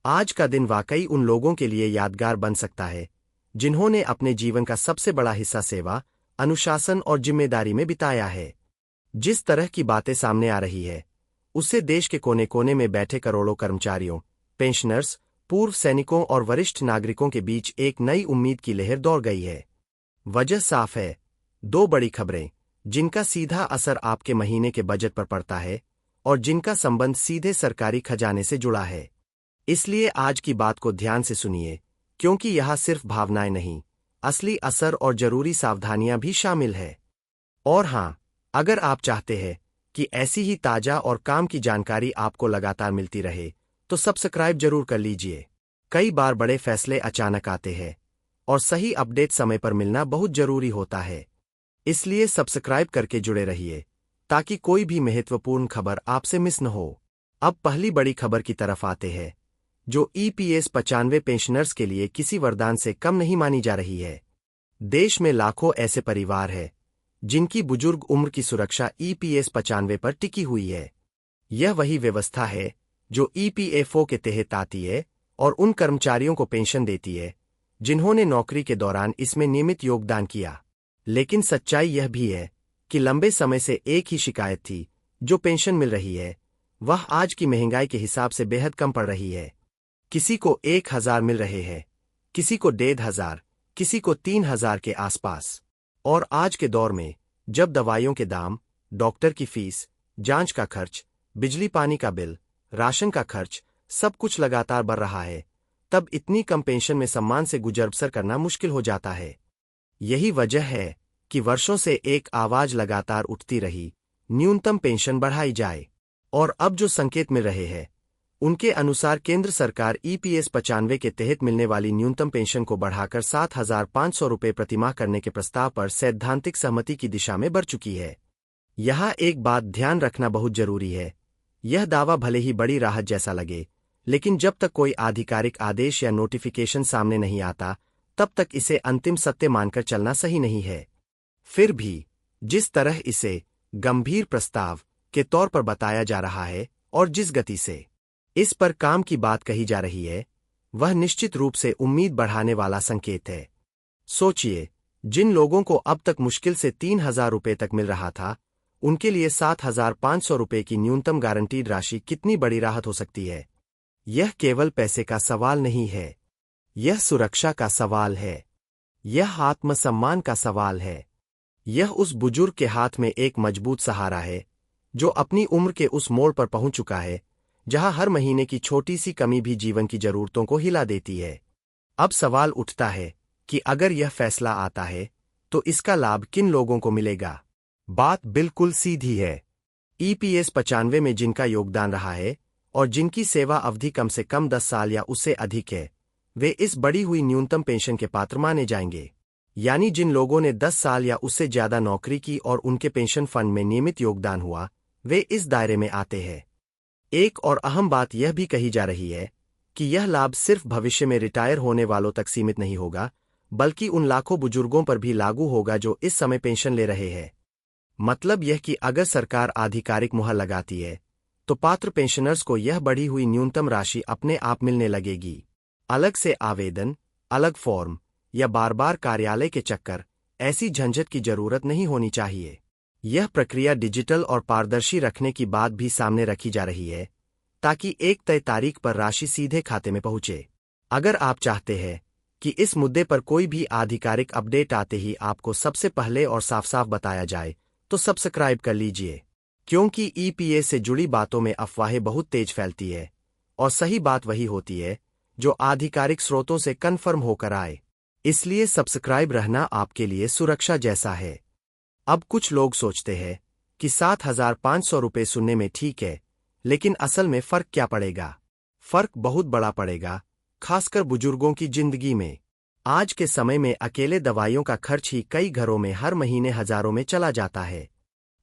आज का दिन वाकई उन लोगों के लिए यादगार बन सकता है जिन्होंने अपने जीवन का सबसे बड़ा हिस्सा सेवा, अनुशासन और जिम्मेदारी में बिताया है। जिस तरह की बातें सामने आ रही है, उससे देश के कोने कोने में बैठे करोड़ों कर्मचारियों, पेंशनर्स, पूर्व सैनिकों और वरिष्ठ नागरिकों के बीच एक नई उम्मीद की लहर दौड़ गई है। वजह साफ है, दो बड़ी खबरें जिनका सीधा असर आपके महीने के बजट पर पड़ता है और जिनका संबंध सीधे सरकारी खजाने से जुड़ा है। इसलिए आज की बात को ध्यान से सुनिए, क्योंकि यहां सिर्फ भावनाएं नहीं, असली असर और जरूरी सावधानियां भी शामिल है। और हां, अगर आप चाहते हैं कि ऐसी ही ताजा और काम की जानकारी आपको लगातार मिलती रहे, तो सब्सक्राइब जरूर कर लीजिए। कई बार बड़े फैसले अचानक आते हैं और सही अपडेट समय पर मिलना बहुत जरूरी होता है। इसलिए सब्सक्राइब करके जुड़े रहिए ताकि कोई भी महत्वपूर्ण खबर आपसे मिस न हो। अब पहली बड़ी खबर की तरफ आते हैं, जो ईपीएस 95 पेंशनर्स के लिए किसी वरदान से कम नहीं मानी जा रही है। देश में लाखों ऐसे परिवार हैं जिनकी बुजुर्ग उम्र की सुरक्षा ईपीएस 95 पर टिकी हुई है। यह वही व्यवस्था है जो ईपीएफओ के तहत आती है और उन कर्मचारियों को पेंशन देती है जिन्होंने नौकरी के दौरान इसमें नियमित योगदान किया। लेकिन सच्चाई यह भी है कि लंबे समय से एक ही शिकायत थी, जो पेंशन मिल रही है वह आज की महंगाई के हिसाब से बेहद कम पड़ रही है। किसी को 1000 मिल रहे हैं, किसी को 1500, किसी को 3000 के आसपास। और आज के दौर में जब दवाइयों के दाम, डॉक्टर की फीस, जांच का खर्च, बिजली पानी का बिल, राशन का खर्च, सब कुछ लगातार बढ़ रहा है, तब इतनी कम पेंशन में सम्मान से गुजर बसर करना मुश्किल हो जाता है। यही वजह है कि वर्षों से एक आवाज लगातार उठती रही, न्यूनतम पेंशन बढ़ाई जाए। और अब जो संकेत मिल रहे हैं, उनके अनुसार केंद्र सरकार ईपीएस 95 के तहत मिलने वाली न्यूनतम पेंशन को बढ़ाकर 7,500 रुपये प्रतिमाह करने के प्रस्ताव पर सैद्धांतिक सहमति की दिशा में बढ़ चुकी है। यहाँ एक बात ध्यान रखना बहुत जरूरी है, यह दावा भले ही बड़ी राहत जैसा लगे, लेकिन जब तक कोई आधिकारिक आदेश या नोटिफिकेशन सामने नहीं आता, तब तक इसे अंतिम सत्य मानकर चलना सही नहीं है। फिर भी जिस तरह इसे गंभीर प्रस्ताव के तौर पर बताया जा रहा है और जिस गति से इस पर काम की बात कही जा रही है, वह निश्चित रूप से उम्मीद बढ़ाने वाला संकेत है। सोचिए, जिन लोगों को अब तक मुश्किल से 3000 रुपये तक मिल रहा था, उनके लिए 7,500 रुपये की न्यूनतम गारंटीड राशि कितनी बड़ी राहत हो सकती है। यह केवल पैसे का सवाल नहीं है, यह सुरक्षा का सवाल है, यह आत्मसम्मान का सवाल है। यह उस बुजुर्ग के हाथ में एक मजबूत सहारा है जो अपनी उम्र के उस मोड़ पर पहुंच चुका है जहां हर महीने की छोटी सी कमी भी जीवन की जरूरतों को हिला देती है। अब सवाल उठता है कि अगर यह फैसला आता है तो इसका लाभ किन लोगों को मिलेगा। बात बिल्कुल सीधी है। ईपीएस 95 में जिनका योगदान रहा है और जिनकी सेवा अवधि कम से कम 10 साल या उससे अधिक है, वे इस बढ़ी हुई न्यूनतम पेंशन के पात्र माने जाएंगे। यानी जिन लोगों ने 10 साल या उससे ज्यादा नौकरी की और उनके पेंशन फंड में नियमित योगदान हुआ, वे इस दायरे में आते हैं। एक और अहम बात यह भी कही जा रही है कि यह लाभ सिर्फ भविष्य में रिटायर होने वालों तक सीमित नहीं होगा, बल्कि उन लाखों बुजुर्गों पर भी लागू होगा जो इस समय पेंशन ले रहे हैं। मतलब यह कि अगर सरकार आधिकारिक मुहर लगाती है, तो पात्र पेंशनर्स को यह बढ़ी हुई न्यूनतम राशि अपने आप मिलने लगेगी। अलग से आवेदन, अलग फॉर्म या बार बार कार्यालय के चक्कर, ऐसी झंझट की जरूरत नहीं होनी चाहिए। यह प्रक्रिया डिजिटल और पारदर्शी रखने की बात भी सामने रखी जा रही है, ताकि एक तय तारीख पर राशि सीधे खाते में पहुंचे। अगर आप चाहते हैं कि इस मुद्दे पर कोई भी आधिकारिक अपडेट आते ही आपको सबसे पहले और साफ साफ बताया जाए, तो सब्सक्राइब कर लीजिए, क्योंकि ईपीएस से जुड़ी बातों में अफवाहें बहुत तेज फैलती है और सही बात वही होती है जो आधिकारिक स्रोतों से कन्फर्म होकर आए। इसलिए सब्सक्राइब रहना आपके लिए सुरक्षा जैसा है। अब कुछ लोग सोचते हैं कि 7,500 रुपये सुनने में ठीक है, लेकिन असल में फर्क क्या पड़ेगा? फर्क बहुत बड़ा पड़ेगा, खासकर बुजुर्गों की जिंदगी में। आज के समय में अकेले दवाइयों का खर्च ही कई घरों में हर महीने हजारों में चला जाता है।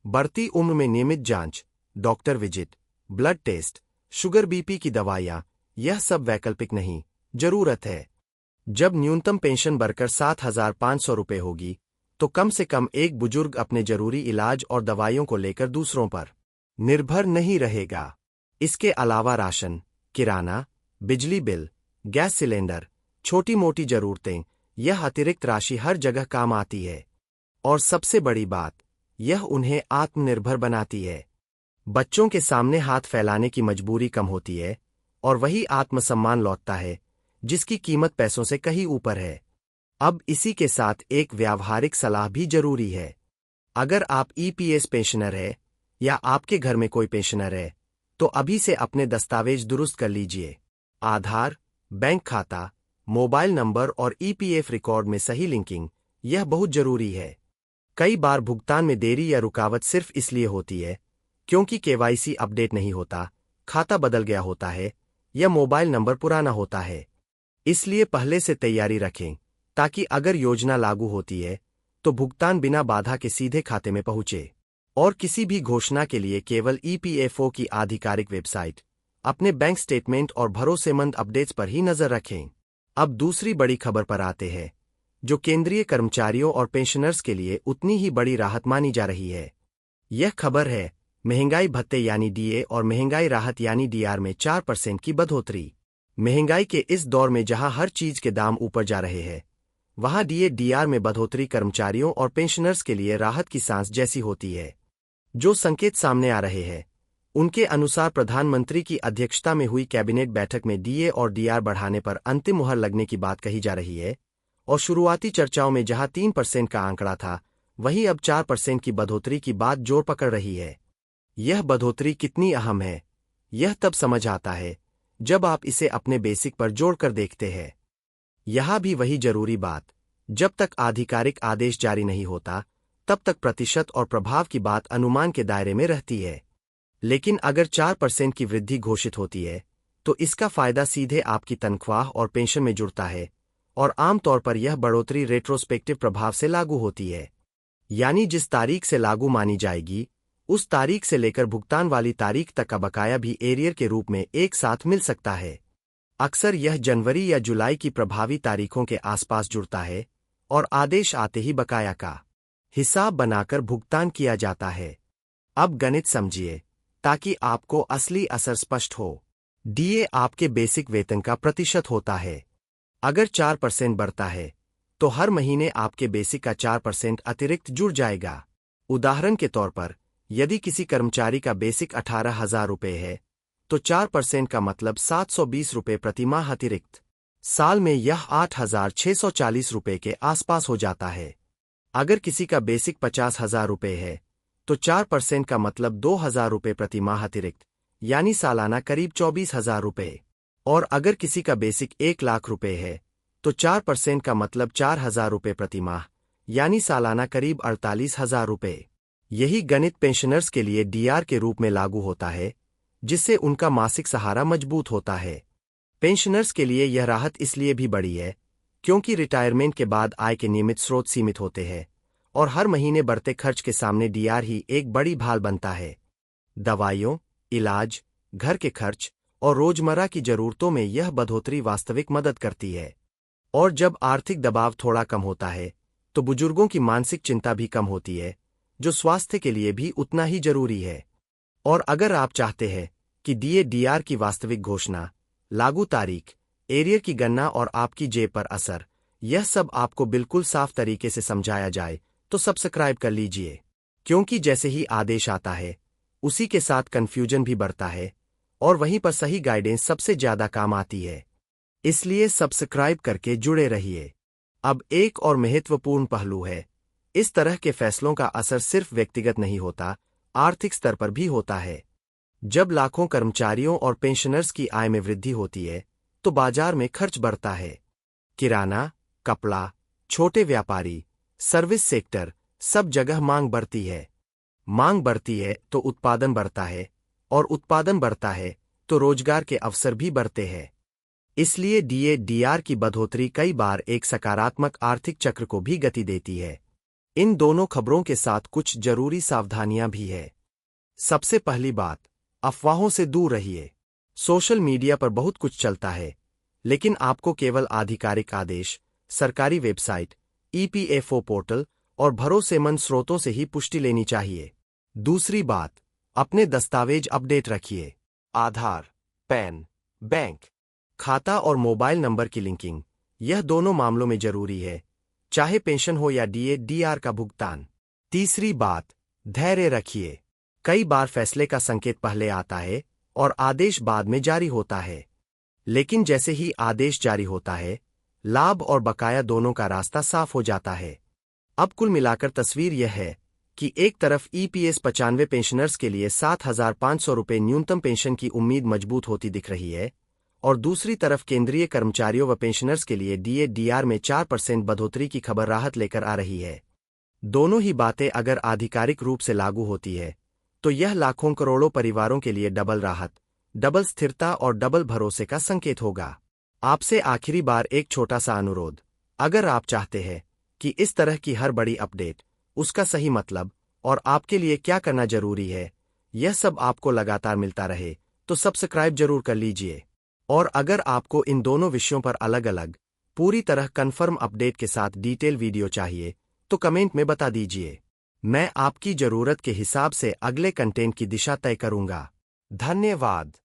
बढ़ती उम्र में नियमित जांच, doctor visit, blood test, sugar BP की दवाइयां, यह सब वैकल्पिक नहीं, जरूरत है। जब न्यूनतम पेंशन बढ़कर 7,500 रुपये होगी, तो कम से कम एक बुजुर्ग अपने जरूरी इलाज और दवाइयों को लेकर दूसरों पर निर्भर नहीं रहेगा। इसके अलावा राशन, किराना, बिजली बिल, गैस सिलेंडर, छोटी मोटी जरूरतें, यह अतिरिक्त राशि हर जगह काम आती है। और सबसे बड़ी बात, यह उन्हें आत्मनिर्भर बनाती है। बच्चों के सामने हाथ फैलाने की मजबूरी कम होती है और वही आत्मसम्मान लौटता है जिसकी कीमत पैसों से कहीं ऊपर है। अब इसी के साथ एक व्यावहारिक सलाह भी जरूरी है। अगर आप ईपीएस पेंशनर है या आपके घर में कोई पेंशनर है, तो अभी से अपने दस्तावेज दुरुस्त कर लीजिए। आधार, बैंक खाता, मोबाइल नंबर और ईपीएफ रिकॉर्ड में सही लिंकिंग, यह बहुत जरूरी है। कई बार भुगतान में देरी या रुकावट सिर्फ इसलिए होती है क्योंकि केवाईसी अपडेट नहीं होता, खाता बदल गया होता है या मोबाइल नंबर पुराना होता है। इसलिए पहले से तैयारी रखें ताकि अगर योजना लागू होती है तो भुगतान बिना बाधा के सीधे खाते में पहुंचे। और किसी भी घोषणा के लिए केवल ईपीएफओ की आधिकारिक वेबसाइट, अपने बैंक स्टेटमेंट और भरोसेमंद अपडेट्स पर ही नजर रखें। अब दूसरी बड़ी खबर पर आते हैं, जो केंद्रीय कर्मचारियों और पेंशनर्स के लिए उतनी ही बड़ी राहत मानी जा रही है। यह खबर है महंगाई भत्ते यानी डीए और महंगाई राहत यानी डीआर में 4% की बढ़ोतरी। महंगाई के इस दौर में जहां हर चीज के दाम ऊपर जा रहे हैं, वहां डीए डीआर में बढ़ोतरी कर्मचारियों और पेंशनर्स के लिए राहत की सांस जैसी होती है। जो संकेत सामने आ रहे हैं उनके अनुसार प्रधानमंत्री की अध्यक्षता में हुई कैबिनेट बैठक में डीए और डीआर बढ़ाने पर अंतिम मुहर लगने की बात कही जा रही है। और शुरुआती चर्चाओं में जहां 3% का आंकड़ा था, वहीं अब 4% की बढ़ोतरी की बात जोर पकड़ रही है। यह बढ़ोतरी कितनी अहम है, यह तब समझ आता है जब आप इसे अपने बेसिक पर जोड़कर देखते हैं। यहां भी वही जरूरी बात, जब तक आधिकारिक आदेश जारी नहीं होता तब तक प्रतिशत और प्रभाव की बात अनुमान के दायरे में रहती है। लेकिन अगर 4% की वृद्धि घोषित होती है तो इसका फायदा सीधे आपकी तनख्वाह और पेंशन में जुड़ता है और आमतौर पर यह बढ़ोतरी रेट्रोस्पेक्टिव प्रभाव से लागू होती है। यानी जिस तारीख से लागू मानी जाएगी उस तारीख से लेकर भुगतान वाली तारीख तक का बकाया भी एरियर के रूप में एक साथ मिल सकता है। अक्सर यह जनवरी या जुलाई की प्रभावी तारीखों के आसपास जुड़ता है और आदेश आते ही बकाया का हिसाब बनाकर भुगतान किया जाता है। अब गणित समझिए ताकि आपको असली असर स्पष्ट हो। डीए आपके बेसिक वेतन का प्रतिशत होता है। अगर 4% बढ़ता है तो हर महीने आपके बेसिक का 4% अतिरिक्त जुड़ जाएगा। उदाहरण के तौर पर यदि किसी कर्मचारी का बेसिक 18,000 रुपये है तो 4% का मतलब 720 रुपये प्रति माह अतिरिक्त। साल में यह 8,640 रुपये के आसपास हो जाता है। अगर किसी का बेसिक 50,000 रुपये है तो 4% का मतलब 2,000 रुपये प्रति माह अतिरिक्त, यानी सालाना करीब 24,000 रुपये। और अगर किसी का बेसिक 1,00,000 रुपये है तो 4% का मतलब 4,000 रुपये प्रति माह, यानी सालाना करीब 48,000 रुपये। यही गणित पेंशनर्स के लिए डीआर के रूप में लागू होता है, जिससे उनका मासिक सहारा मजबूत होता है। पेंशनर्स के लिए यह राहत इसलिए भी बड़ी है क्योंकि रिटायरमेंट के बाद आय के नियमित स्रोत सीमित होते हैं और हर महीने बढ़ते खर्च के सामने डीआर ही एक बड़ी ढाल बनता है। दवाइयों, इलाज, घर के खर्च और रोजमर्रा की जरूरतों में यह बढ़ोतरी वास्तविक मदद करती है। और जब आर्थिक दबाव थोड़ा कम होता है तो बुजुर्गों की मानसिक चिंता भी कम होती है, जो स्वास्थ्य के लिए भी उतना ही जरूरी है। और अगर आप चाहते हैं कि डीए डीआर की वास्तविक घोषणा, लागू तारीख, एरियर की गणना और आपकी जेब पर असर, यह सब आपको बिल्कुल साफ तरीके से समझाया जाए तो सब्सक्राइब कर लीजिए। क्योंकि जैसे ही आदेश आता है उसी के साथ कंफ्यूजन भी बढ़ता है और वहीं पर सही गाइडेंस सबसे ज्यादा काम आती है। इसलिए सब्सक्राइब करके जुड़े रहिए। अब एक और महत्वपूर्ण पहलू है, इस तरह के फैसलों का असर सिर्फ व्यक्तिगत नहीं होता, आर्थिक स्तर पर भी होता है। जब लाखों कर्मचारियों और पेंशनर्स की आय में वृद्धि होती है तो बाजार में खर्च बढ़ता है। किराना, कपड़ा, छोटे व्यापारी, सर्विस सेक्टर, सब जगह मांग बढ़ती है। मांग बढ़ती है तो उत्पादन बढ़ता है और उत्पादन बढ़ता है तो रोजगार के अवसर भी बढ़ते हैं। इसलिए डीए डीआर की बढ़ोतरी कई बार एक सकारात्मक आर्थिक चक्र को भी गति देती है। इन दोनों खबरों के साथ कुछ जरूरी सावधानियां भी है। सबसे पहली बात, अफवाहों से दूर रहिए। सोशल मीडिया पर बहुत कुछ चलता है, लेकिन आपको केवल आधिकारिक आदेश, सरकारी वेबसाइट, ईपीएफओ पोर्टल और भरोसेमंद स्रोतों से ही पुष्टि लेनी चाहिए। दूसरी बात, अपने दस्तावेज अपडेट रखिए। आधार, पैन, बैंक खाता और मोबाइल नंबर की लिंकिंग, यह दोनों मामलों में जरूरी है, चाहे पेंशन हो या डीए/डीआर का भुगतान। तीसरी बात, धैर्य रखिए। कई बार फैसले का संकेत पहले आता है और आदेश बाद में जारी होता है, लेकिन जैसे ही आदेश जारी होता है, लाभ और बकाया दोनों का रास्ता साफ हो जाता है। अब कुल मिलाकर तस्वीर यह है कि एक तरफ ईपीएस 95 पेंशनर्स के लिए 7,500 रुपये न्यूनतम पेंशन की उम्मीद मजबूत होती दिख रही है, और दूसरी तरफ केंद्रीय कर्मचारियों व पेंशनर्स के लिए डीए/डीआर में 4% बढ़ोतरी की खबर राहत लेकर आ रही है। दोनों ही बातें अगर आधिकारिक रूप से लागू होती है, तो यह लाखों करोड़ों परिवारों के लिए डबल राहत, डबल स्थिरता और डबल भरोसे का संकेत होगा। आपसे आखिरी बार एक छोटा सा अनुरोध, अगर आप चाहते हैं कि इस तरह की हर बड़ी अपडेट, उसका सही मतलब और आपके लिए क्या करना जरूरी है, यह सब आपको लगातार मिलता रहे, तो सब्सक्राइब जरूर कर लीजिए। और अगर आपको इन दोनों विषयों पर अलग अलग, पूरी तरह कन्फर्म अपडेट के साथ डिटेल वीडियो चाहिए, तो कमेंट में बता दीजिए। मैं आपकी जरूरत के हिसाब से अगले कंटेंट की दिशा तय करूंगा। धन्यवाद।